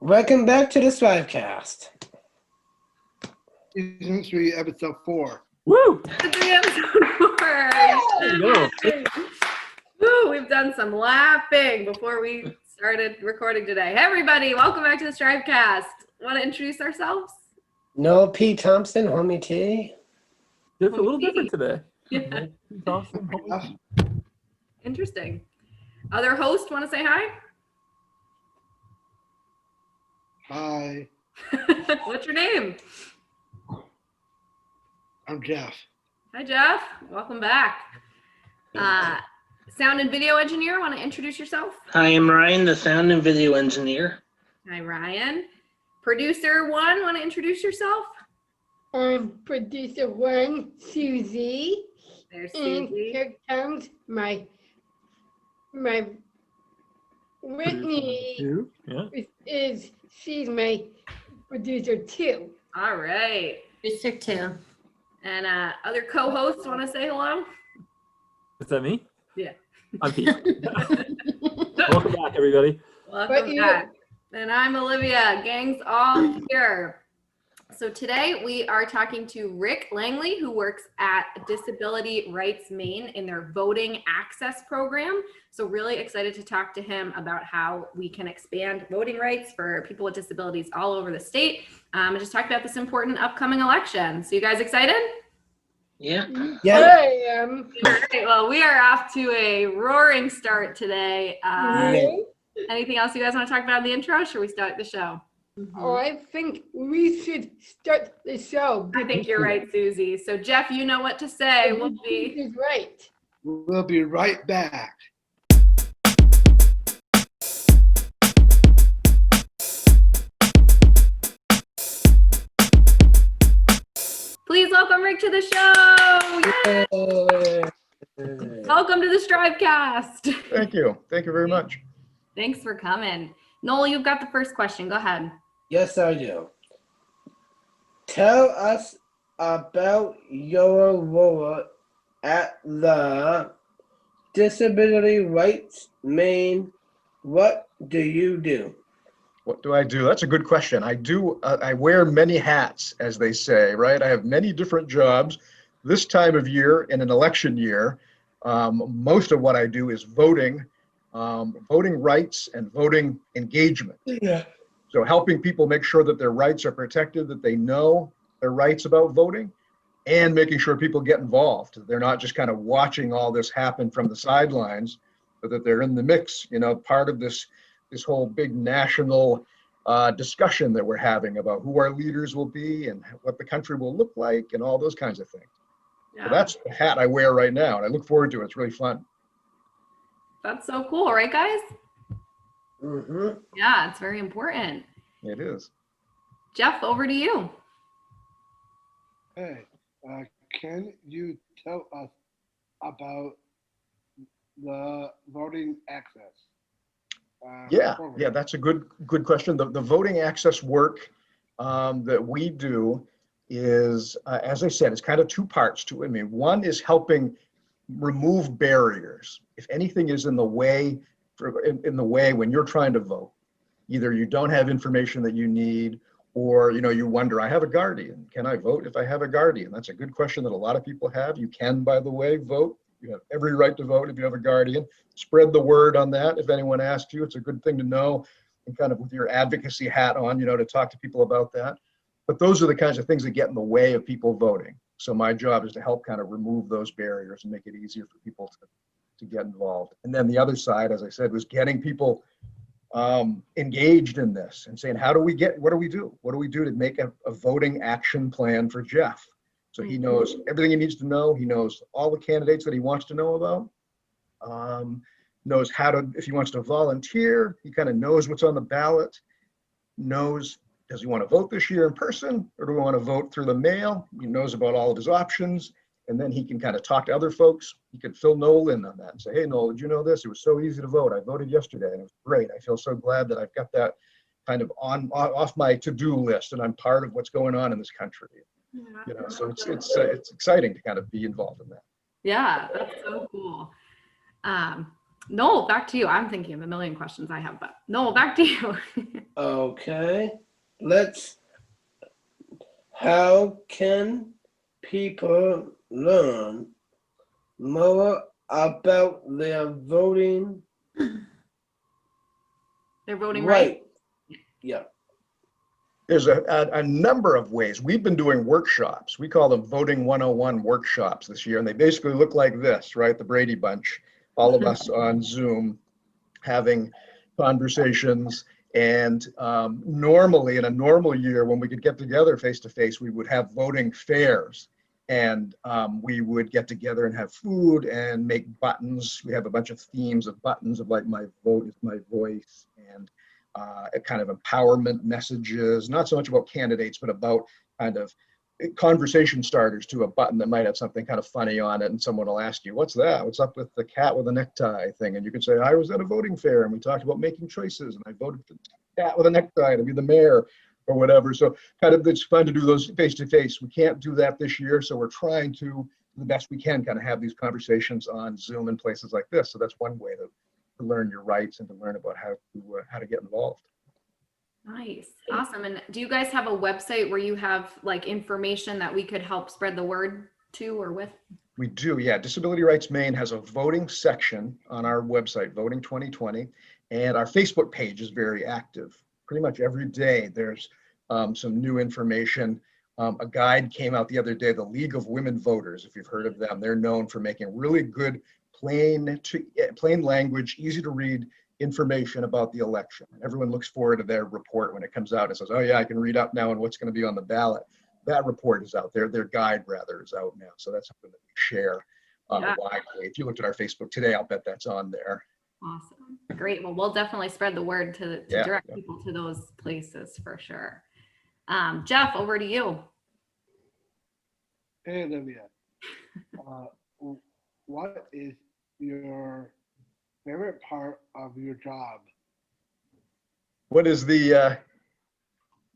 Welcome back to the STRIVECast. Season 3, episode 4. Woo! Episode 4. There you go. Woo, we've done some laughing before we started recording today. Hey everybody, welcome back to the STRIVECast. Want to introduce ourselves? Noah P. Thompson, homie T. It's a little different today. Yeah. Thompson, Interesting. Other host want to say hi? Hi, What's your name? I'm Jeff. Hi Jeff, welcome back. Sound and video engineer, want to introduce yourself? Hi, I'm Ryan, the sound and video engineer. Hi Ryan. Producer 1, want to introduce yourself? I'm producer 1, Susie. There's And Susie. here comes my Whitney. Yeah. She's my producer 2. All right. Producer 2. And other co-hosts want to say hello? Is that me? Yeah. I'm Pete. Welcome back, everybody. Welcome back. And I'm Olivia. Gang's all here. So today we are talking to Rick Langley, who works at Disability Rights Maine in their voting access program. So really excited to talk to him about how we can expand voting rights for people with disabilities all over the state. And just talk about this important upcoming election. So you guys excited? Yeah. Yeah. I am. All right, well, we are off to a roaring start today. Anything else you guys want to talk about in the intro? Should we start the show? Oh, I think we should start the show. I think you're right, Susie. So Jeff, you know what to say. We'll be She's right. We'll be right back. Please welcome Rick to the show. Yay! Welcome to the STRIVEcast. Thank you. Thank you very much. Thanks for coming. Noel, you've got the first question. Go ahead. Yes, I do. Tell us about your role at the Disability Rights Maine. What do you do? What do I do? That's a good question. I wear many hats, as they say, right? I have many different jobs. This time of year, in an election year, most of what I do is voting rights and voting engagement. Yeah. So helping people make sure that their rights are protected, that they know their rights about voting, and making sure people get involved. They're not just kind of watching all this happen from the sidelines, but that they're in the mix, part of this whole big national discussion that we're having about who our leaders will be and what the country will look like and all those kinds of things. Yeah. So that's the hat I wear right now, and I look forward to it. It's really fun. That's so cool, right, guys? Mm-hmm. Yeah, it's very important. It is. Jeff, over to you. Hey, can you tell us about the voting access? Yeah, that's a good question. The voting access work that we do is, as I said, it's kind of two parts to it. I mean, one is helping remove barriers. If anything is in the way, when you're trying to vote, either you don't have information that you need, or you wonder, I have a guardian. Can I vote if I have a guardian? That's a good question that a lot of people have. You can, by the way, vote. You have every right to vote if you have a guardian. Spread the word on that. If anyone asks you, it's a good thing to know, and kind of with your advocacy hat on, to talk to people about that. But those are the kinds of things that get in the way of people voting. So my job is to help kind of remove those barriers and make it easier for people to get involved. And then the other side, as I said, was getting people engaged in this and saying, what do we do? What do we do to make a voting action plan for Jeff? So he knows everything he needs to know. He knows all the candidates that he wants to know about, knows if he wants to volunteer, he kind of knows what's on the ballot, knows, does he want to vote this year in person, or do we want to vote through the mail? He knows about all of his options, and then he can kind of talk to other folks. He can fill Noel in on that and say, hey, Noel, did you know this? It was so easy to vote. I voted yesterday, and it was great. I feel so glad that I've got that kind of off my to-do list, and I'm part of what's going on in this country. So it's exciting to kind of be involved in that. Yeah, that's so cool. Noel, back to you. I'm thinking of a million questions I have, but Noel, back to you. Okay. Let's. How can people learn more about their voting They're voting right? right? Yeah. There's a number of ways. We've been doing workshops. We call them Voting 101 workshops this year, and they basically look like this, right? The Brady Bunch, all of us on Zoom having conversations. And normally, in a normal year, when we could get together face to face, we would have voting fairs. And we would get together and have food and make buttons. We have a bunch of themes of buttons of like my vote is my voice, and a kind of empowerment messages, not so much about candidates, but about kind of conversation starters to a button that might have something kind of funny on it. And someone will ask you, what's that? What's up with the cat with a necktie thing? And you can say, I was at a voting fair and we talked about making choices and I voted for the cat with a necktie to be the mayor or whatever. So kind of it's fun to do those face to face. We can't do that this year. So we're trying to, the best we can, kind of have these conversations on Zoom and places like this. So that's one way to learn your rights and to learn about how to get involved. Nice. Awesome. And do you guys have a website where you have like information that we could help spread the word to or with? We do, yeah. Disability Rights Maine has a voting section on our website, Voting 2020, and our Facebook page is very active. Pretty much every day there's some new information. A guide came out the other day, the League of Women Voters, if you've heard of them. They're known for making really good, plain language, easy to read information about the election. Everyone looks forward to their report when it comes out and says, oh yeah, I can read up now on what's going to be on the ballot. That report is out there. Their guide rather is out now. So that's something that we share widely. If you looked at our Facebook today, I'll bet that's on there. Awesome. Great. Well, we'll definitely spread the word to direct people to those places for sure. Jeff, over to you. Hey, Olivia. What is your favorite part of your job? What is the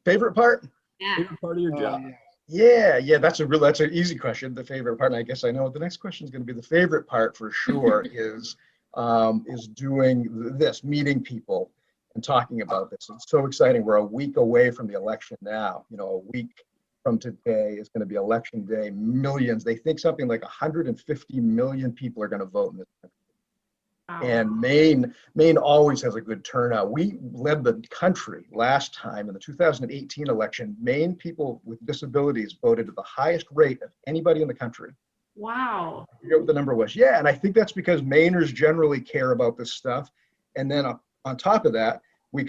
favorite part? Yeah. Favorite part of your job? Yeah, that's an easy question. The favorite part, and I guess I know what the next question is going to be. The favorite part for sure is doing this, meeting people and talking about this. It's so exciting. We're a week away from the election now. You know, a week from today is going to be election day. Millions. They think something like 150 million people are going to vote in this country. And Maine always has a good turnout. We led the country last time in the 2018 election. Maine people with disabilities voted at the highest rate of anybody in the country. Wow. I forget what the number was. Yeah, and I think that's because Mainers generally care about this stuff. And then on top of that, we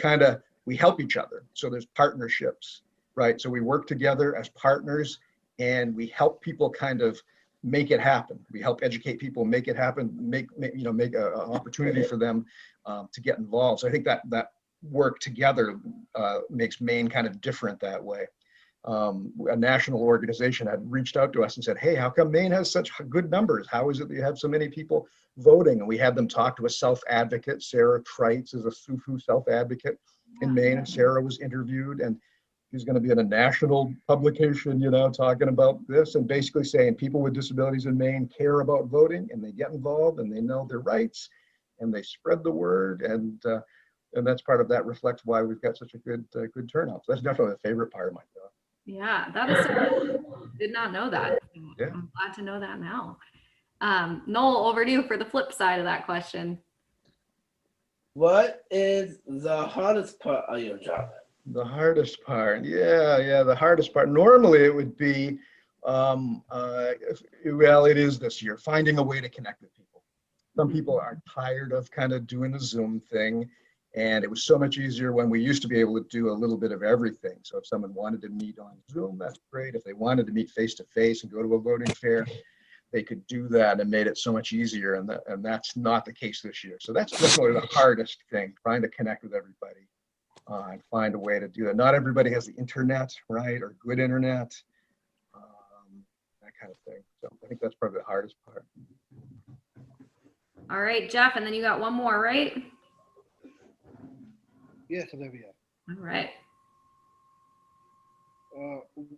help each other. So there's partnerships, right? So we work together as partners and we help people kind of make it happen. We help educate people, make it happen, make an opportunity for them to get involved. So I think that work together makes Maine kind of different that way. A national organization had reached out to us and said, hey, how come Maine has such good numbers? How is it that you have so many people voting? And we had them talk to a self-advocate. Sarah Treitz is a SUFU self-advocate in Maine, and Sarah was interviewed, and she's going to be in a national publication, talking about this and basically saying people with disabilities in Maine care about voting and they get involved and they know their rights and they spread the word. And that's part of that reflects why we've got such a good turnout. So that's definitely the favorite part of my job. Yeah, that is so cool. Did not know that. Yeah. I'm glad to know that now. Noel, over to you for the flip side of that question. What is the hardest part of your job? The hardest part, yeah, the hardest part. Normally it would be, well, it is this year, finding a way to connect with people. Some people are tired of kind of doing the Zoom thing, and it was so much easier when we used to be able to do a little bit of everything. So if someone wanted to meet on Zoom, that's great. If they wanted to meet face to face and go to a voting fair, they could do that, and made it so much easier. And that's not the case this year. So that's definitely the hardest thing, trying to connect with everybody. And find a way to do it. Not everybody has the internet, right, or good internet, that kind of thing. So I think that's probably the hardest part. All right, Jeff, and then you got one more, right? Yes, Olivia. All right.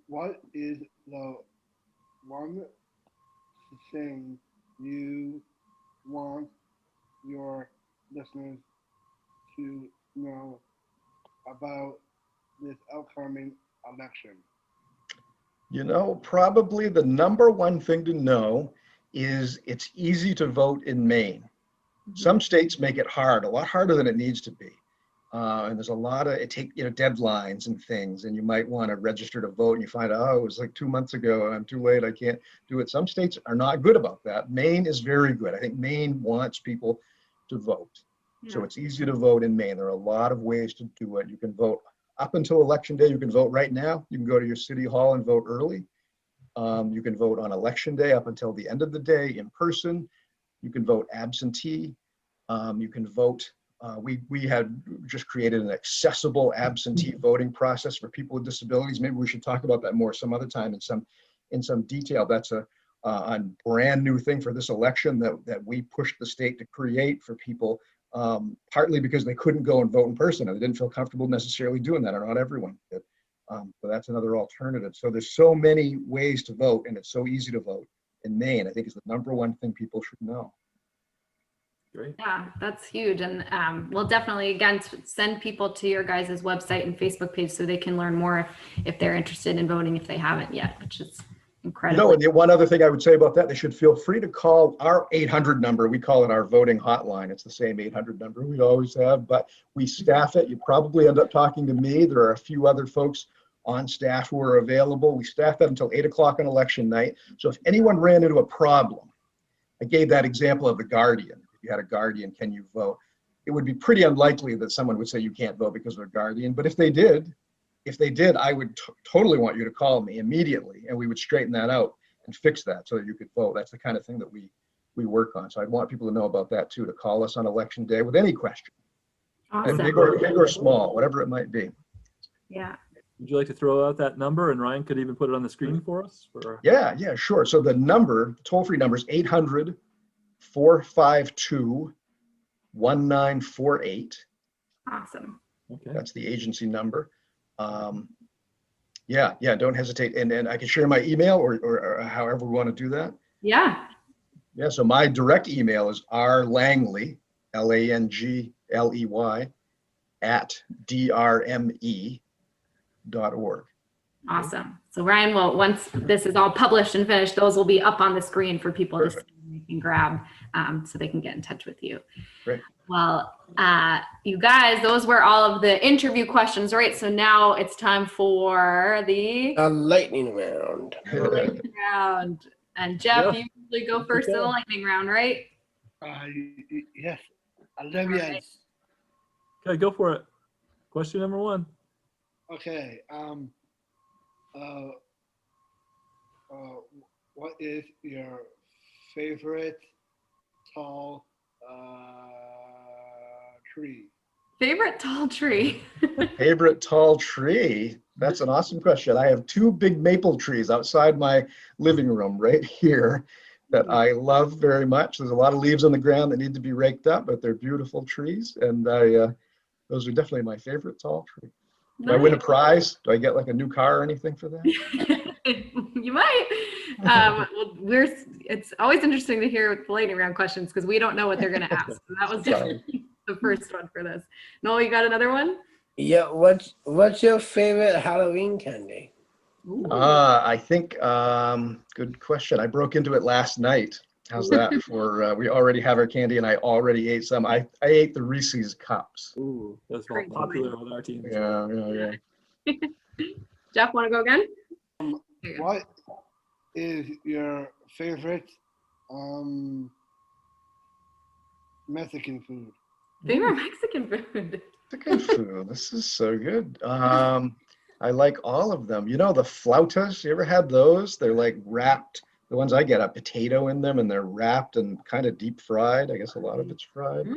What is the one thing you want your listeners to know about this upcoming election? Probably the number one thing to know is it's easy to vote in Maine. Some states make it hard, a lot harder than it needs to be. And there's a lot of, deadlines and things, and you might want to register to vote and you find out, oh, it was like 2 months ago, I'm too late, I can't do it. Some states are not good about that. Maine is very good. I think Maine wants people to vote. So it's easy to vote in Maine. There are a lot of ways to do it. You can vote up until election day. You can vote right now. You can go to your city hall and vote early. You can vote on election day up until the end of the day in person. You can vote absentee. You can vote. We had just created an accessible absentee voting process for people with disabilities. Maybe we should talk about that more some other time in some detail. That's a brand new thing for this election that we pushed the state to create for people, partly because they couldn't go and vote in person, and they didn't feel comfortable necessarily doing that, or not everyone did. So that's another alternative. So there's so many ways to vote, and it's so easy to vote in Maine. I think is the number one thing people should know. Great. Yeah, that's huge. And we'll definitely, again, send people to your guys' website and Facebook page so they can learn more if they're interested in voting, if they haven't yet, which is incredible. And the one other thing I would say about that, they should feel free to call our 800 number. We call it our voting hotline. It's the same 800 number we always have, but we staff it. You probably end up talking to me. There are a few other folks on staff who are available. We staff that until 8 o'clock on election night. So if anyone ran into a problem, I gave that example of the guardian. If you had a guardian, can you vote? It would be pretty unlikely that someone would say you can't vote because of a guardian. But if they did, I would totally want you to call me immediately, and we would straighten that out and fix that so that you could vote. That's the kind of thing that we work on. So I'd want people to know about that too, to call us on election day with any question, Awesome. big or small, whatever it might be. Yeah. Would you like to throw out that number, and Ryan could even put it on the screen for us? Yeah, sure. So the number, toll-free number is 800-452-1948. Awesome. Okay. That's the agency number. Don't hesitate. And I can share my email or however we want to do that. Yeah. Yeah, so my direct email is rlangley, Langley, @drme.org. Awesome. So Ryan will, once this is all published and finished, those will be up on the screen for people to see and they can grab so they can get in touch with you. Great. Well, you guys, those were all of the interview questions, right? So now it's time for the lightning round. lightning round. And Jeff, you usually go first in the lightning round, right? Yes. Olivia. Okay, go for it. Question number one. Okay. What is your favorite tall tree? Favorite tall tree? Favorite tall tree? That's an awesome question. I have two big maple trees outside my living room right here that I love very much. There's a lot of leaves on the ground that need to be raked up, but they're beautiful trees. And those are definitely my favorite tall tree. Do I win a prize? Do I get like a new car or anything for that? You might. Well, it's always interesting to hear the lightning round questions because we don't know what they're going to ask. So that was the first one for this. Noel, you got another one? Yeah. What's your favorite Halloween candy? I think, good question. I broke into it last night. How's that for, we already have our candy and I already ate some. I ate the Reese's Cups. Ooh, that's very popular with our team. Yeah. Jeff, want to go again? What is your favorite Mexican food? Favorite Mexican food? Mexican food. This is so good. I like all of them. The flautas, you ever had those? They're like wrapped. The ones I get have potato in them and they're wrapped and kind of deep fried. I guess a lot of it's fried.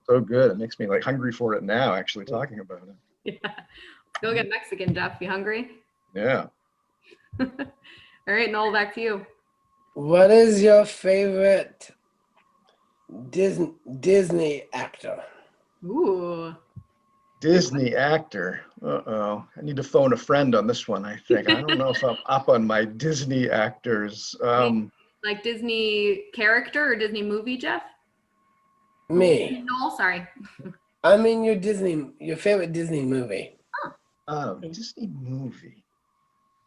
So good. It makes me like hungry for it now, actually talking about it. Yeah. Let's go get Mexican, Jeff. You hungry? Yeah. All right, Noel, back to you. What is your favorite Disney actor? Ooh. Disney actor. I need to phone a friend on this one, I think. I don't know if I'm up on my Disney actors. Like Disney character or Disney movie, Jeff? Me. Noel, sorry. I mean your favorite Disney movie. Disney movie.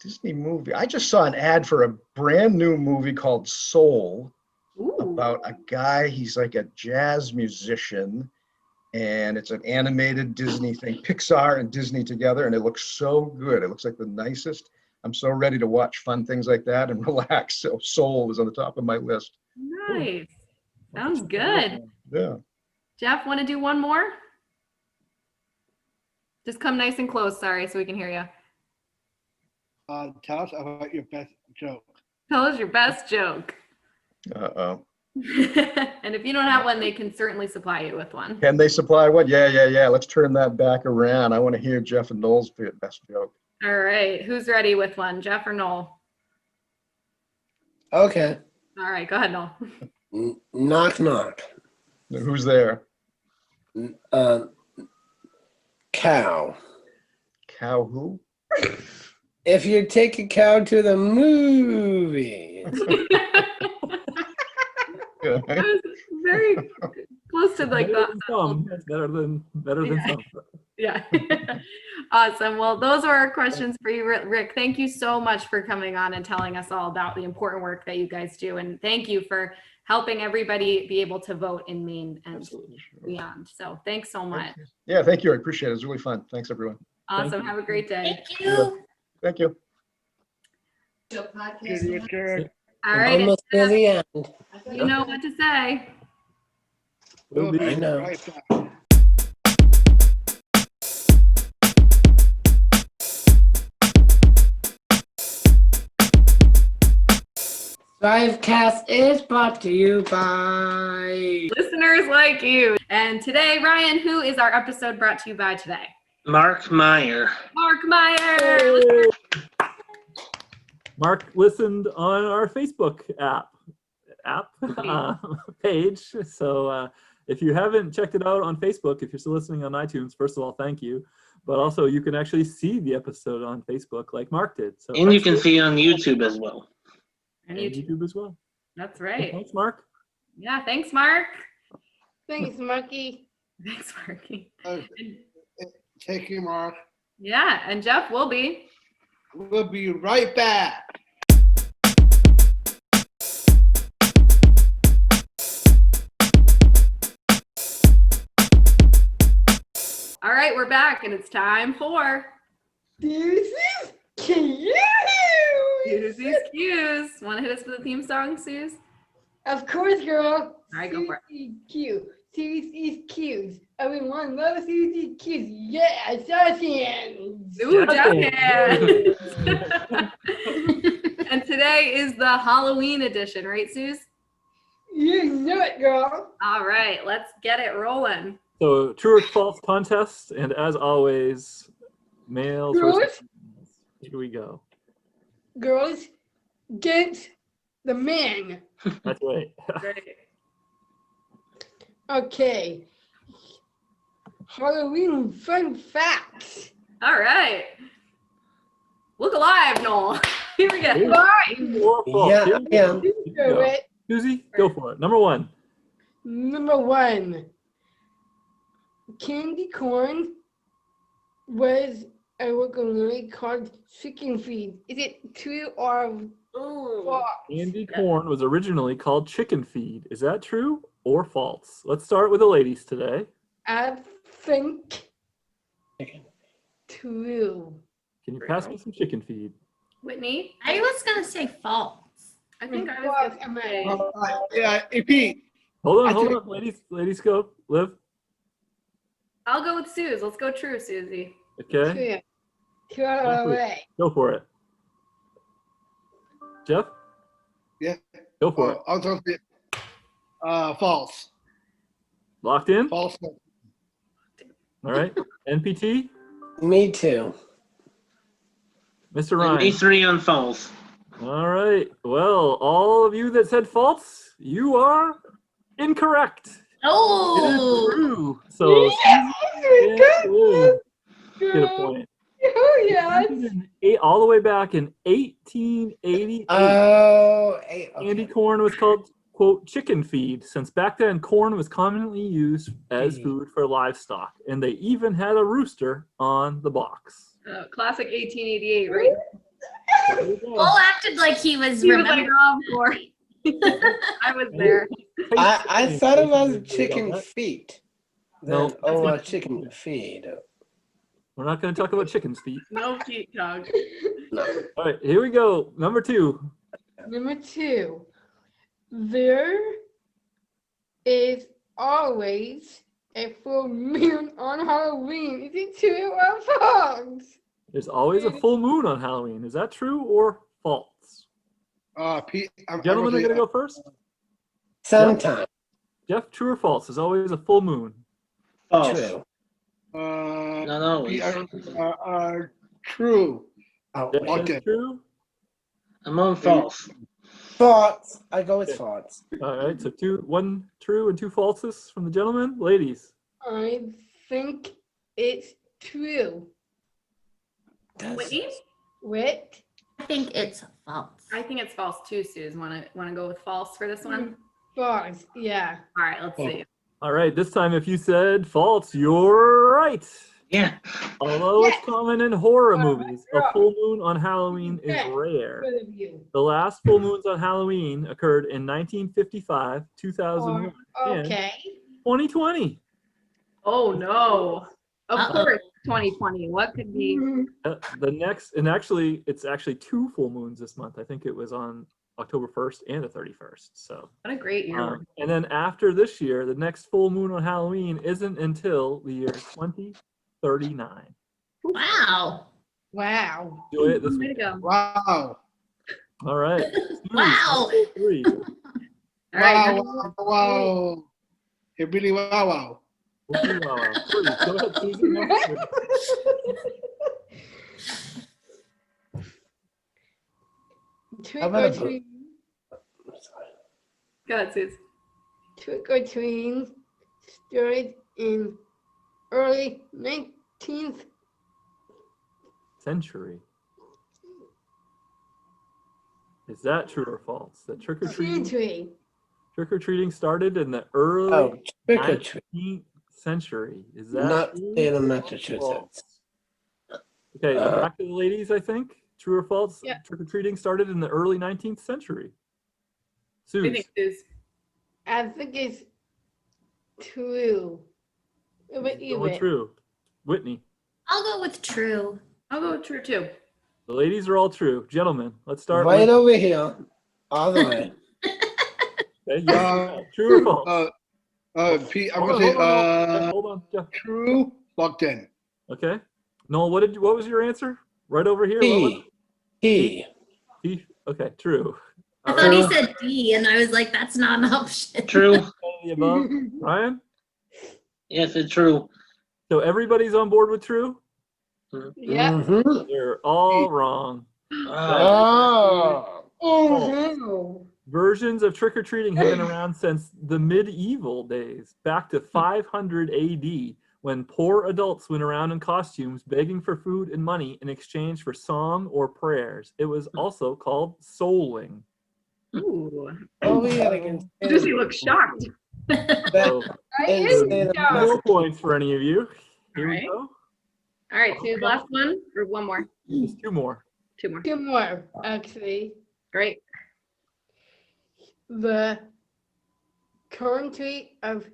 Disney movie. I just saw an ad for a brand new movie called Soul Ooh. about a guy. He's like a jazz musician, and it's an animated Disney thing, Pixar and Disney together, and it looks so good. It looks like the nicest. I'm so ready to watch fun things like that and relax. So Soul is on the top of my list. Nice. Sounds good. Yeah. Jeff, want to do one more? Just come nice and close, sorry, so we can hear you. Tell us about your best joke. Tell us your best joke. Uh-oh. And if you don't have one, they can certainly supply you with one. Can they supply one? Yeah. Let's turn that back around. I want to hear Jeff and Noel's best joke. All right, who's ready with one, Jeff or Noel? Okay. All right, go ahead, Noel. Knock knock. Who's there? Cow. Cow who? If you take a cow to the movie. That was very close to like Better the than some. That's better than some. yeah. Awesome. Well, those are our questions for you, Rick. Thank you so much for coming on and telling us all about the important work that you guys do. And thank you for helping everybody be able to vote in Maine and Absolutely. beyond. So thanks so much. Yeah, thank you. I appreciate it. It was really fun. Thanks, everyone. Awesome. Thank you. Have a great day. Thank you. Thank you. Good, Richard. All right. Almost to the end. You know what to say. Will We'll be. I know. right back. STRIVECast is brought to you by Listeners like you. And today, Ryan, who is our episode brought to you by today? Mark Meyer. Mark Meyer. Mark listened on our Facebook page. So if you haven't checked it out on Facebook, if you're still listening on iTunes, first of all, thank you. But also you can actually see the episode on Facebook like Mark did. So And you can see on YouTube as well. And and YouTube. YouTube as well. That's right. Thanks, Mark. Yeah, thanks, Mark. Thanks, Marky. Thanks, Marky. Take you, Mark. Yeah, and Jeff will be. We'll be right back. All right, we're back, and it's time for This is cute. Susie's Cues. Want to hit us with a theme song, Suze? Of course, girl. All right, go for it. Susie Q. Susie's Q's. Everyone loves Susie's Q's. Yeah, Sessions. Ooh, Jeff Jeff. And today is the Halloween edition, right, Suze? You know it, girl. All right, let's get it rolling. So true or false contest, and as always, males Girls? versus females. Here we go. Girls, get the man. That's right. Great. Okay. Halloween fun facts. All right. Look alive, Noel. Here we go. Bye. Or false. Yeah, Here we yeah. go. Here we Do go. it. Susie, go for it. Number one. Number one. Candy corn was originally called chicken feed. Is it true or false? Candy corn was originally called chicken feed. Is that true or false? Let's start with the ladies today. I think true. Can you pass me some chicken feed? Whitney? I was gonna say false. I think I was False, going to am say. I? Yeah, AP. Hold I on. think- Ladies go. Liv. I'll go with Suze. Let's go true, Susie. Okay. True. True away. Go for it. Jeff? Yeah. Go for it. I'll go with false. Locked in? False. All right. NPT? Me too. Mr. And Ryan? me three on false. All right. Well, all of you that said false, you are incorrect. It is Oh, true. So Susie and Liv get a point. Oh, yes. All the way back in 1888. Oh, okay. Candy corn was called, quote, chicken feed, since back then corn was commonly used as food for livestock, and they even had a rooster on the box. Classic 1888, right? There you go. Paul acted like he was He was like, remembering. oh, of course. I was there. I thought it was chicken feet. No. Then, oh, chicken feed. We're not going to talk about chicken's feet. No feet dog. No. All right, here we go. Number 2. Number 2. There is always a full moon on Halloween. Is it true or false? There's always a full moon on Halloween. Is that true or false? Pete, Gentlemen are going to go first. Sometime. Jeff, true or false? There's always a full moon. False. True. No. Pete, true. Oh, Jeff wait. says true. I'm on false. Thoughts. I go with thoughts. All right, so 1 true and 2 falses from the gentlemen. Ladies, I think it's true. Whitney? What? I think it's false. I think it's false too, Suze. Want to go with false for this one? False, yeah. All right, let's see. all right, this time if you said false, you're right. Yeah. Although Yes. it's common in horror movies, a right. full moon on Halloween is Yes. rare. Good of you. The last full moons on Halloween occurred in 1955, 2001, and Okay. 2020. Oh no! Of Uh-oh. course, 2020. What could be? The next, and actually, it's actually 2 full moons this month. I think it was on October 1st and the 31st. So, What a great year! and then after this year, the next full moon on Halloween isn't until the year 2039. Wow. Wow. Enjoy it this Way to week. go! Wow. All right. Wow. 3. All right, Wow. It really wow. We'll do, 3. Go ahead, Susan. Number 3. Trick How about or a book? treat. go ahead, Suze. Trick or treating started in early 19th. Century. Is that true or false? That trick-or-treating started in the early Oh, trick or treat. 19th century. Is that Not true in or Massachusetts. false? Okay, back to the ladies, I think. True or false? Yeah. Trick-or-treating started in the early 19th century. What do you Suze, think, Suze? I think it's true. But going true. Whitney, I'll go with true. I'll go with true too. the ladies are all true. Gentlemen, let's start Right with over here. All the way. okay, yes, true or false? Pete, I'm Hold gonna on, say hold on, Jeff. true. Locked in. Okay. Noel, what was your answer? Right over here. What was He. it? Okay, true. I All thought right. he said D, and I was like, that's not an option. True. All of the above. Ryan? Yes, it's true. So everybody's on board with true? Yeah. Mhm. They're all wrong. Oh. Oh, no. Versions of trick-or-treating have been around since the medieval days, back to 500 AD, when poor adults went around in costumes begging for food and money in exchange for song or prayers. It was also called souling. Ooh, Oh, yeah. I can Susie looks shocked. So I It's am in a shocked. 4 points for any of you. Here we Alright. go. All right, Suze, last one or one more? Just 2 more. Two more. Two more, actually. Great. The country of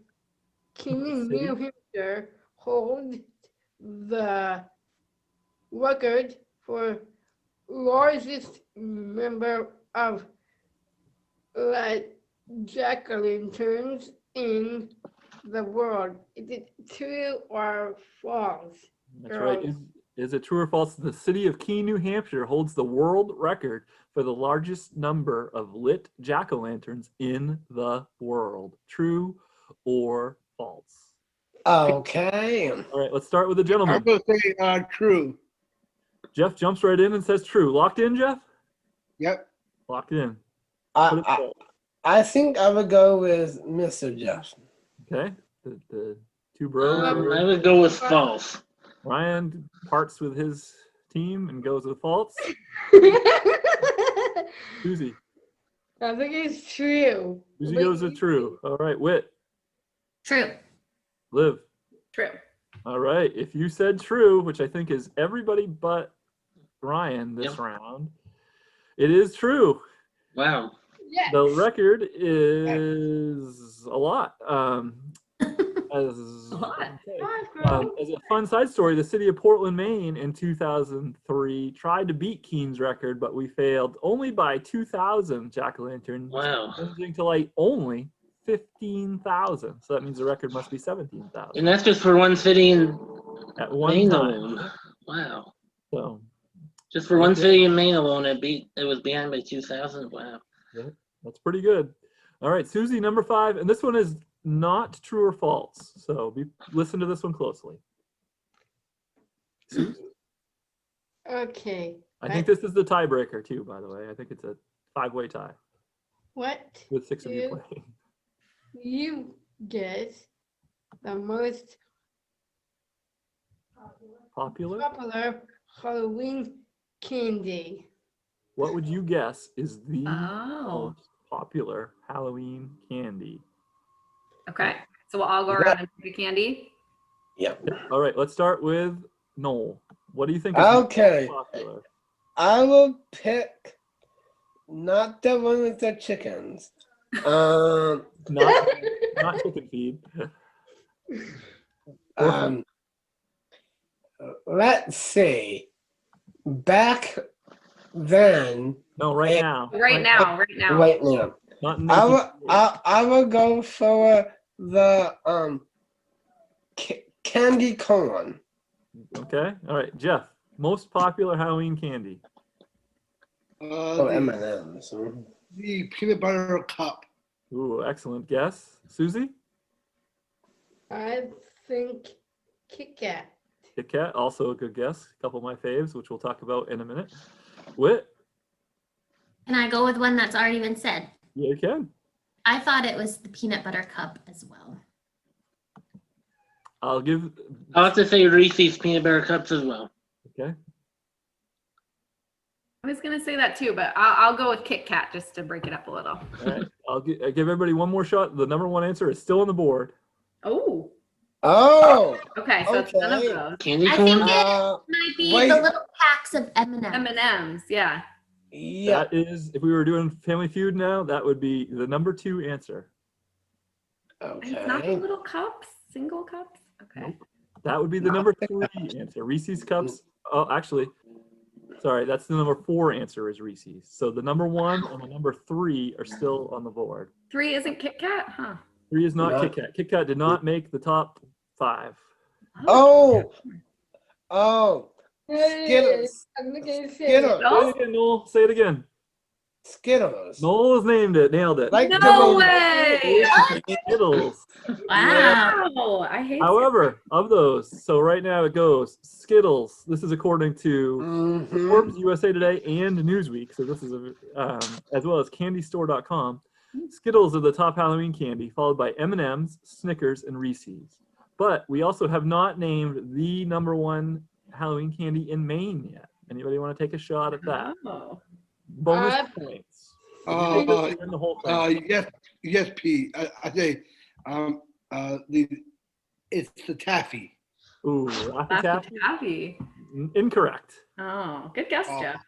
King City? New Hampshire holds the record for largest number of jack-o'-lanterns in the world. Is it true or false? That's right. Is it true or false? The city of Keene, New Hampshire holds the world record for the largest number of lit jack-o'-lanterns in the world. True or false? Okay. All right, let's start with the I'm gentleman. gonna say true. Jeff jumps right in and says true. Locked in, Jeff? Yep. Locked in. Put it I, false. I think I would go with Mr. Jeff. Okay. The two bros. I would go with false. Ryan parts with his team and goes with false. Susie. I think it's true. Susie goes with true. All right, Whit. True. Liv. True. All right. If you said true, which I think is everybody but Ryan this Yep. round, it is true. Wow. Yes. The record is a lot. As a fun side story, the city of Portland, Maine in 2003 tried to beat Keene's record, but we failed only by 2,000 jack-o'-lanterns, Wow. managing to light only 15,000. So that means the record must be 17,000 And that's just for one city in at one Maine time. alone. Wow. So Just for one city in Maine alone, it was behind by 2,000. Wow. that's pretty good. All right, Susie, number 5, and this one is not true or false. So listen to this one closely. Susie? Okay. I think this is the tiebreaker too, by the way. I think it's a 5-way tie What with 6 of you do playing. you guess the most Popular? popular Halloween candy? What would you guess is the Oh. most popular Halloween candy? Okay. So we'll all go around and pick a candy. Yep. All right, let's start with Noel. What do you think is Okay. most popular? I will pick not the one with the chickens. Not chicken feed. Let's see. Back then, No, right now. Right now. right now, Not in I 1958. will. I will go for the candy corn. Okay. All right, Jeff. Most popular Halloween candy. Oh, M&M's. The peanut butter cup. Ooh, excellent guess. Susie? I think Kit Kat. Kit Kat, also a good guess. A couple of my faves, which we'll talk about in a minute. Whit? Can I go with one that's already been said? Yeah, you can. I thought it was the peanut butter cup as well. I'll have to say Reese's peanut butter cups as well. Okay. I was gonna say that too, but I'll go with Kit Kat just to break it up a little. All right. I'll give everybody one more shot. The number 1 answer is still on the board. Oh. Oh. Okay, so it's none of Okay. those. Candy I corn? think it might be wait. the little packs of M&Ms. M&M's, yeah. Yeah. That is, if we were doing Family Feud now, that would be the number 2 answer. Okay. It's not the little cups, single cups. Okay. Nope. That would be the number 3 answer. Reese's Cups. Oh, actually, sorry, that's the number 4 answer is Reese's. So the number 1 and the number 3 are still on the board. 3 isn't Kit Kat, huh? 3 is not No. Kit Kat. Kit Kat did not make the top 5. Oh. Oh. Skittles. I'm not gonna say Skittles. it. Say it again, Noel. Say it again. Skittles. Noel has named it. Nailed it. Like No the way! Skittles. Wow. Wow, I hate However, of those, so right now it goes Skittles. This is according to Mhm. Forbes, USA Today, and Newsweek. So this is as well as CandyStore.com. Skittles are the top Halloween candy, followed by M&M's, Snickers, and Reese's. But we also have not named the number 1 Halloween candy in Maine yet. Anybody want to take a shot at that? Oh. Bonus points. Win the whole thing. Yes, Pete. I say, it's the taffy. Ooh, Laffy Taffy? Taffy. Incorrect. Oh, good guess, Oh. Jeff.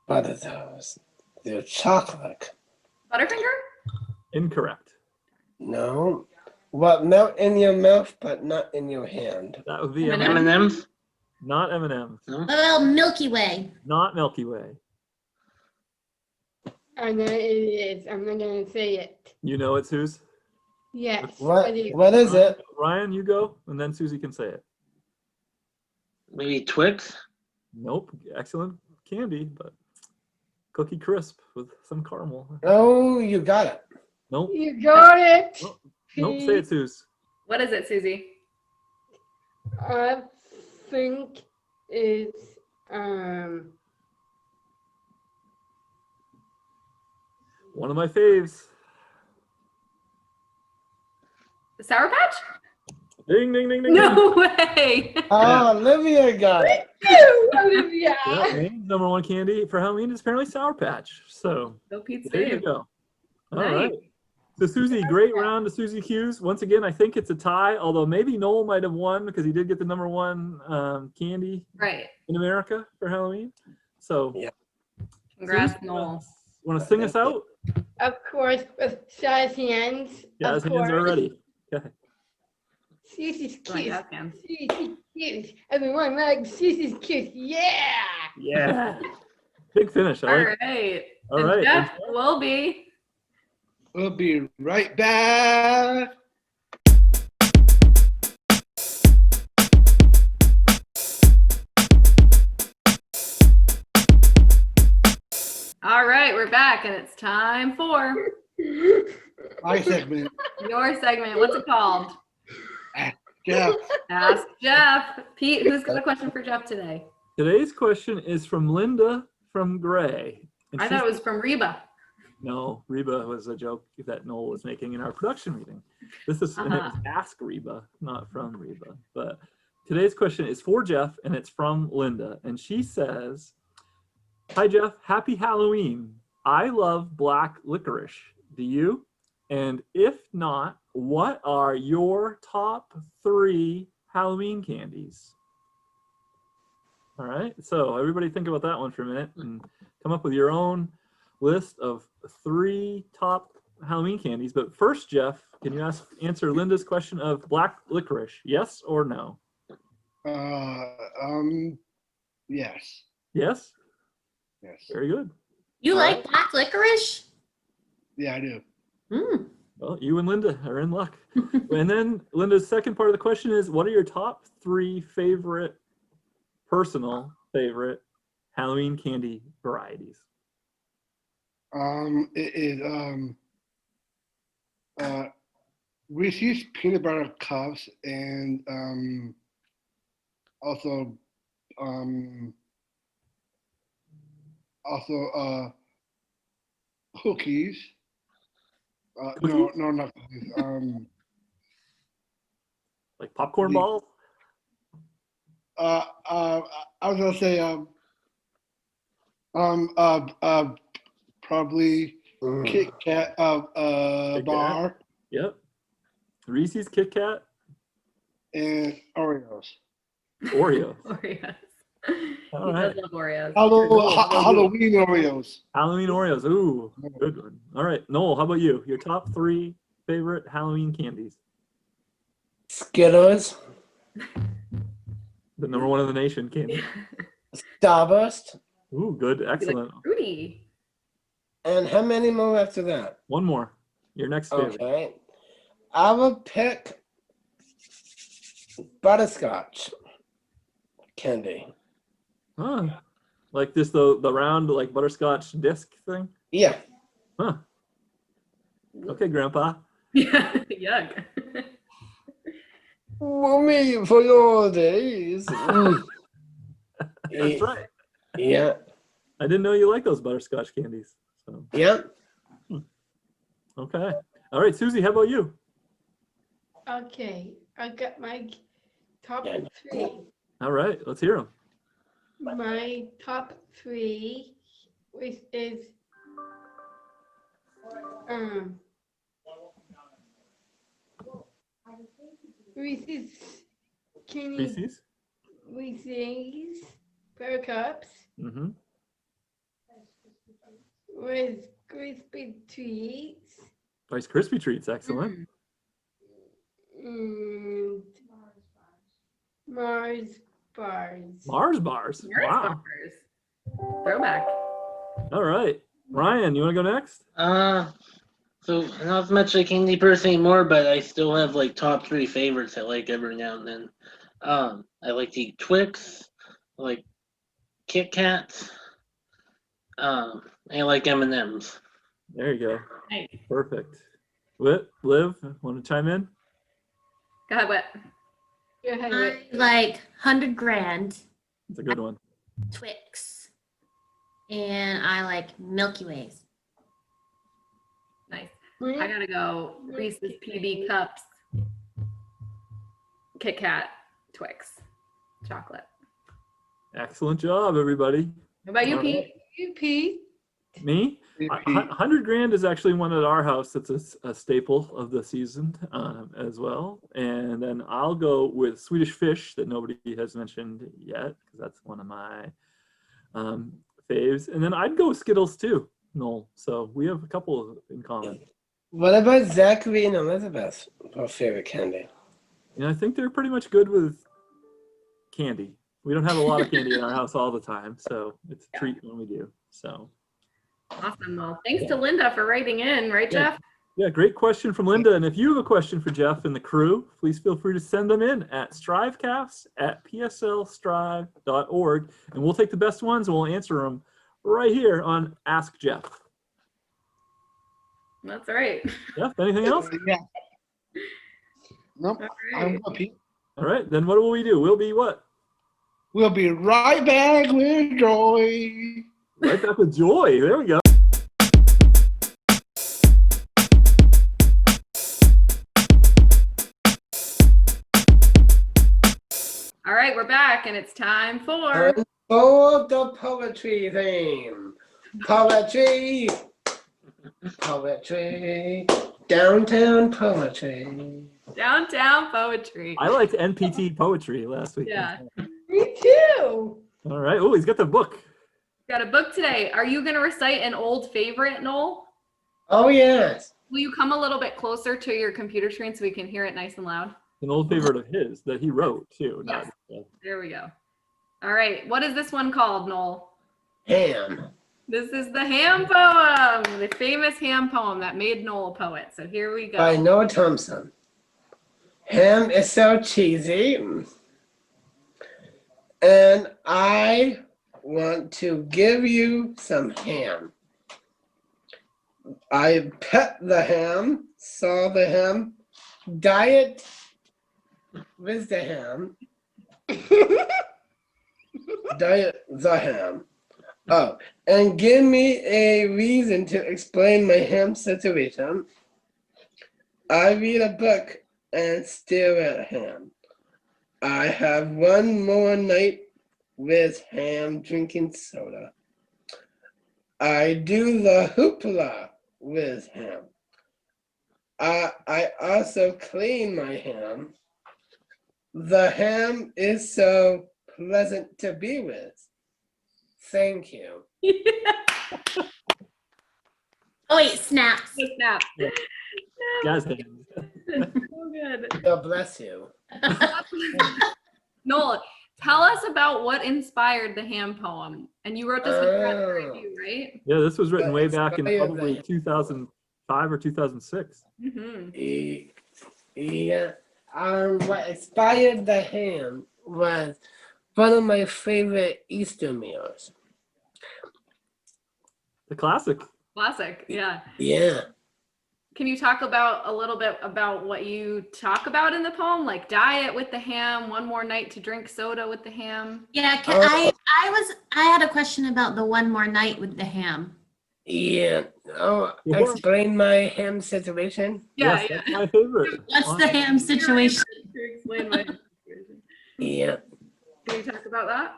What are those? They're chocolate. Butterfinger? Incorrect. No. What melt in your mouth but not in your hand? That would be M&Ms. M&Ms. M&M's? Not M&Ms. Well, Milky Way. Not Milky Way. I know it is. I'm not gonna say it. You know it, Suze? Yes. What? I do. What is it? Ryan, you go, and then Susie can say it. Maybe Twix? Nope. Excellent candy, but Cookie Crisp with some caramel. Oh, you got it. Nope. You got it. Nope. Say it, Suze. What is it, Susie? I think it's One of my faves. The Sour Patch? Ding, ding, ding, ding, ding. No way. Oh, Olivia got it. Olivia. Yeah, Maine's number one candy for Halloween is apparently Sour Patch. So Go Pete there you Save. go. All Nice. right. So Susie, great round to Susie Hughes. Once again, I think it's a tie, although maybe Noel might have won because he did get the number one candy Right. in America for Halloween. So Yeah. Congrats, Noel. Want to sing us out? Of course, with Shaw's hands. Yeah, his of hands are course. ready. Okay. Susie's Oh, I kiss. got hands. Susie's kiss. Everyone likes Susie's kiss. Yeah. Yeah. Big finish. I All like it. right. All And right. Jeff will be. We'll be right back. All right, we're back, and it's time for My segment. your segment. What's it called? Jeff. Ask Jeff. Pete, who's got a question for Jeff today? Today's question is from Linda from Gray. And I she's- thought it was from Reba. No, Reba was a joke that Noel was making in our production meeting. This is and it was Ask Reba, not from Reba. But today's question is for Jeff, and it's from Linda. And she says, "Hi, Jeff. Happy Halloween. I love black licorice. Do you? And if not, what are your top 3 Halloween candies?" All right. So everybody think about that one for a minute and come up with your own list of 3 top Halloween candies. But first, Jeff, can you answer Linda's question of black licorice? Yes or no? Yes. Yes? Yes. Very good. You All like right. black licorice? Yeah, I do. Mm. Well, you and Linda are in luck. And then Linda's second part of the question is, what are your top 3 favorite, personal favorite Halloween candy varieties? It is Reese's peanut butter cups and also cookies. No, not cookies. Like popcorn The- balls? I was gonna say probably Kit Kat Kit bar Kat. Yep. Reese's, Kit Kat, and Oreos. Oreo. Oreos. All He right. does love Oreos. Halloween Oreos. Halloween Oreos. Ooh, good one. All right. Noel, how about you? Your top 3 favorite Halloween candies? Skittles, The number 1 in the nation candy. Starburst, Ooh, good. You like Excellent. fruity. and how many more after that? One more. Your next favorite. Okay. I will pick butterscotch candy. Huh. Like this, the round, like butterscotch disc thing? Yeah. Huh. Okay, Grandpa. Yuck. Mommy, for your days. That's right. Yeah. I didn't know you like those butterscotch candies. So, Yeah. okay. All right, Susie, how about you? Okay, I got my top Yeah. 3. All right, let's hear them. My top 3 is Reese's candy, Reese's? Reese's Pear Cups Mm-hmm. with crispy treats Rice Krispie treats, excellent. and Mars bars. Mars bars. Yours Wow. bars. Throwback. All right. Ryan, you want to go next? So I'm not much a candy person anymore, but I still have like top 3 favorites I like every now and then. I like to eat Twix, I like Kit Kats, and I like M&Ms. There you go. Nice. Perfect. Liv, want to chime in? Go ahead, Whit. Go ahead, I Whit. like 100 grand It's a good one. Twix. And I like Milky Ways. Nice. I gotta go Reese's PB cups. Kit Kat Twix chocolate. Excellent job, everybody. What about you, All Pete? right. You, Pete. Me? Hey, A- Pete. 100 grand is actually one at our house that's a staple of the season as well. And then I'll go with Swedish Fish that nobody has mentioned yet, because that's one of my faves. And then I'd go with Skittles too, Noel. So we have a couple in common. What about Zachary and Elizabeth? Our favorite candy. And I think they're pretty much good with candy. We don't have a lot of candy in our house all the time, so it's a treat when we do. So Awesome. Well, thanks to Linda for writing in, right, Yeah. Jeff? yeah, great question from Linda. And if you have a question for Jeff and the crew, please feel free to send them in at strivecast@pslstrive.org, and we'll take the best ones and we'll answer them right here on Ask Jeff. That's right. Jeff, anything else? Yeah. Nope. All I'm right. good, Pete. All right, then what will we do? We'll be what? We'll be right back with Joy. Right back with Joy. There we go. All right, we're back, and it's time for Oh, the poetry theme. Poetry. Poetry. Downtown poetry. Downtown Poetry. I liked NPT poetry last week. Yeah. Me too. All right. Oh, he's got the book. Got a book today. Are you going to recite an old favorite, Noel? Oh, yes. Will you come a little bit closer to your computer screen so we can hear it nice and loud? An old favorite of his that he wrote too. Yes. There we go. All right. What is this one called, Noel? Ham. This is the Ham poem, the famous Ham poem that made Noel a poet. So here we go. By Noah Thompson. Ham is so cheesy. And I want to give you some ham. I pet the ham, saw the ham, diet with the ham, diet the ham. Oh, and give me a reason to explain my ham situation. I read a book and stare at ham. I have one more night with ham drinking soda. I do the hoopla with ham. I also clean my ham. The ham is so pleasant to be with. Thank you. Oh wait, snaps. Snap. Guys, hands. So good. God bless you. Noel, tell us about what inspired the Ham poem. And you wrote this with Friends Review, right? Yeah, this was written way back in Inspired probably the- 2005 or 2006. Mm-hmm. Yeah. What inspired the ham was one of my favorite Easter meals. The classic. Classic, yeah. Yeah. Can you talk about a little bit about what you talk about in the poem, like diet with the ham, one more night to drink soda with the ham? Yeah, I had a question about the one more night with the ham. Yeah. Oh, Yeah. explain my ham situation. Yeah, Yes, yeah. that's my favorite. What's the ham situation? To explain my situation. Yeah. Can you talk about that?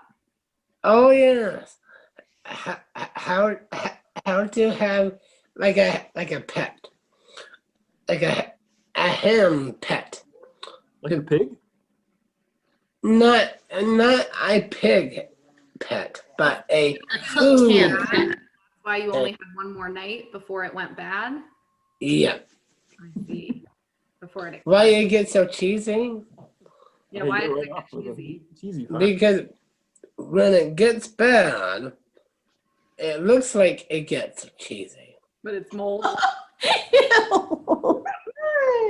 Oh yes. How to have like a pet, like a ham pet. Like a pig? Not a pig pet, but a A cooked food. ham. That's why you only had one more night before it went bad? Yeah. I see. Before it Why it get so cheesy? Yeah, Hey, why go is right it off with a cheesy? cheesy fact. Because when it gets bad, it looks like it gets cheesy. But it's mold.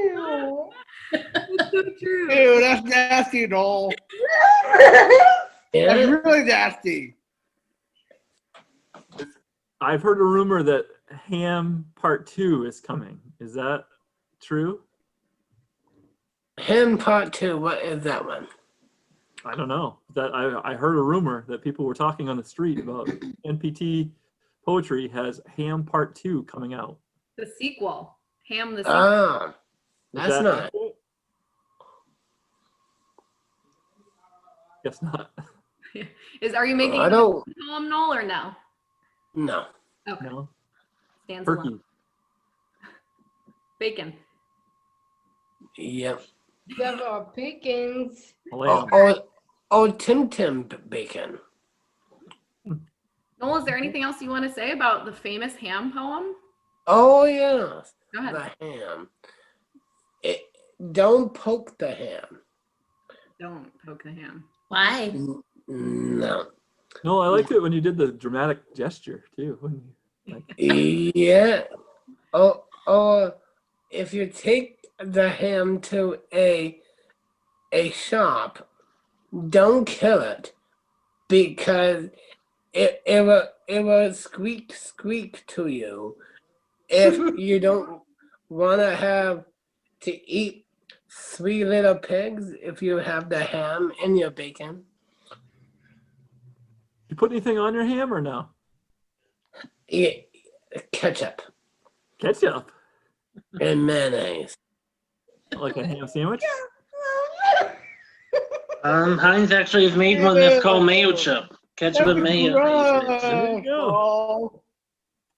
Ew. It's so true. Ew, that's nasty, Noel. Yeah. That's really nasty. I've heard a rumor that Ham Part 2 is coming. Is that true? Ham part 2, what is that one? I don't know. That I heard a rumor that people were talking on the street about NPT Poetry has Ham Part 2 coming out. The sequel. Ham the sequel. Oh, Is that's that not. accurate? Guess not. Are you making I a don't. poem, Noel, or no? No. Okay. No. Stands Turkey. alone. Bacon. Yep. Several Pickens. Lamb. Tim bacon. Noel, is there anything else you want to say about the famous ham poem? Oh yes. Go ahead. The ham. Don't poke the ham. Don't poke the ham. Why? No. No, I liked it when you did the dramatic gesture too. When you, like, Yeah. Oh, if you take the ham to a shop, don't kill it because it will squeak to you if you don't want to have to eat 3 little pigs if you have the ham in your bacon. you put anything on your ham or no? Yeah, ketchup Ketchup. and mayonnaise. Like a ham sandwich? Heinz actually has made one that's called mayo chip. Ketchup and mayo. There you go.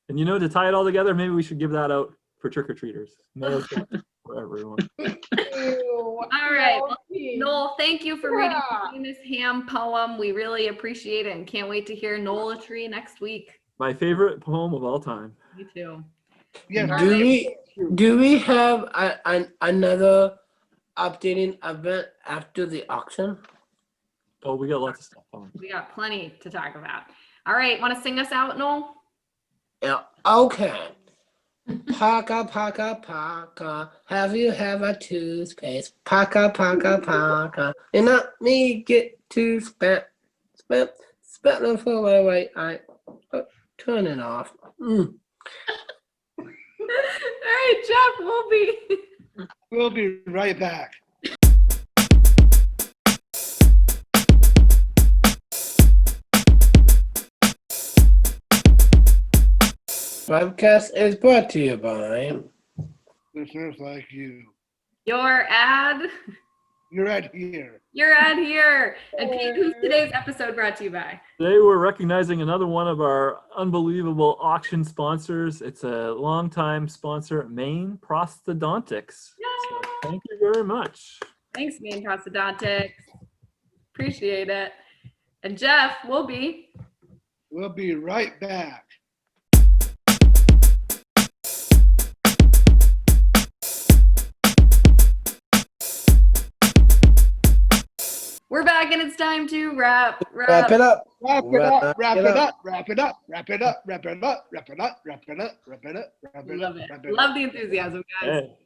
And you know, to tie it all together, maybe we should give that out for trick-or-treaters. Mayo chip for everyone. All right, well, Noel, thank you for reading the famous ham poem. We really appreciate it and can't wait to hear Noelatry next week. My favorite poem of all time. Me too. Yes. Do we have another updating event after the auction? Oh, we got lots of stuff on. We got plenty to talk about. All right, want to sing us out, Noel? Yeah. Okay. Paka, have you have a toothpaste? Paka, and not me get to spit them for my right eye. Turn it off. All right, Jeff, We'll be right back. STRIVECast is brought to you by Listeners like you. Your ad. You're right here. You're ad here. And Pete, who's today's episode brought to you by? Today we're recognizing another one of our unbelievable auction sponsors. It's a longtime sponsor, Maine Prosthodontics. So thank you very much. Thanks, Maine Prosthodontics. Appreciate it. And Jeff, we'll be right back. We're back and it's time to wrap it up. Wrap it up. Love it. Love the enthusiasm, guys. Hey.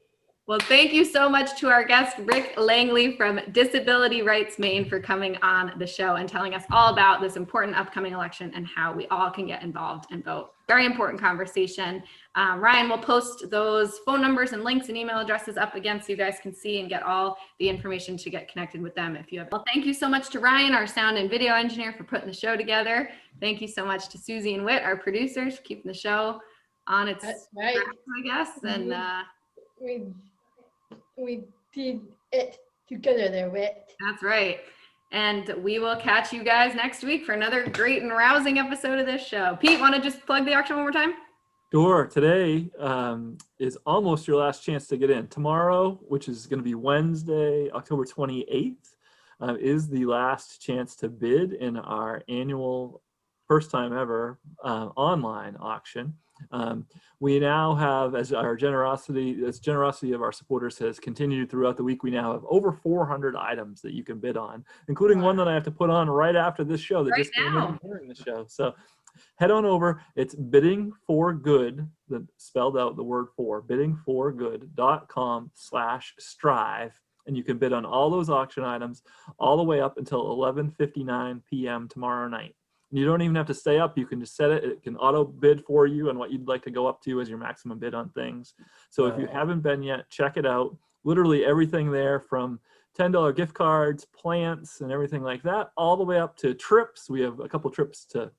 Well, thank you so much to our guest, Rick Langley from Disability Rights Maine, for coming on the show and telling us all about this important upcoming election and how we all can get involved and vote. Very important conversation. Ryan will post those phone numbers and links and email addresses up again so you guys can see and get all the information to get connected with them if you have. Well, thank you so much to Ryan, our sound and video engineer, for putting the show together. Thank you so much to Susie and Whit, our producers, for keeping the show on its That's right. track, I guess. And we did it together there, Whit. that's right. And we will catch you guys next week for another great and rousing episode of this show. Pete, want to just plug the auction one more time? Sure. Today is almost your last chance to get in. Tomorrow, which is going to be Wednesday, October 28th, is the last chance to bid in our annual, first time ever, online auction. We now have, as generosity of our supporters has continued throughout the week, we now have over 400 items that you can bid on, including one that I have to put on right after this show that Right just came now. in during the show. So head on over. It's bidding for good, spelled out the word for, biddingforgood.com/strive. And you can bid on all those auction items all the way up until 11:59 p.m. tomorrow night. You don't even have to stay up. You can just set it. It can auto bid for you and what you'd like to go up to as your maximum bid on things. So if you haven't been yet, check it out. Literally everything there, from $10 gift cards, plants, and everything like that, all the way up to trips. We have a couple trips to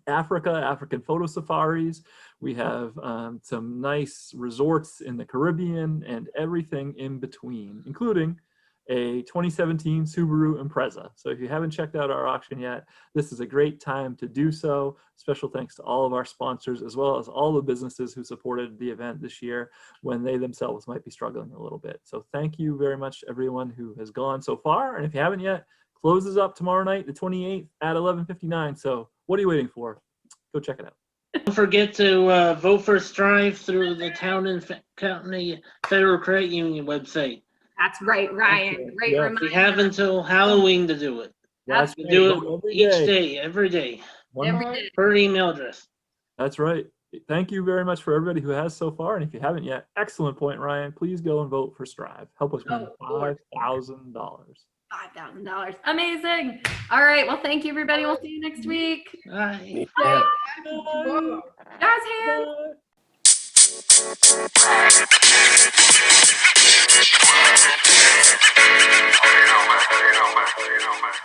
Africa, African photo safaris. We have some nice resorts in the Caribbean and everything in between, including a 2017 Subaru Impreza. So if you haven't checked out our auction yet, this is a great time to do so. Special thanks to all of our sponsors, as well as all the businesses who supported the event this year when they themselves might be struggling a little bit. So thank you very much to everyone who has gone so far. And if you haven't yet, closes up tomorrow night, the 28th at 11:59. So what are you waiting for? Go check it out. Don't forget to vote for Strive through the Town and County Federal Credit Union website. That's right, Ryan. Great Yeah. reminder. We have until Halloween to do it. That's You right. do Vote it each day, every day, Every One- day. per email address. That's right. Thank you very much for everybody who has so far. And if you haven't yet, excellent point, Ryan. Please go and vote for Strive. Help us win $5,000. $5,000. Amazing. All right. Well, thank you, everybody. We'll see you next week. Bye. Yeah. Tomorrow. Jazz hands. Bye.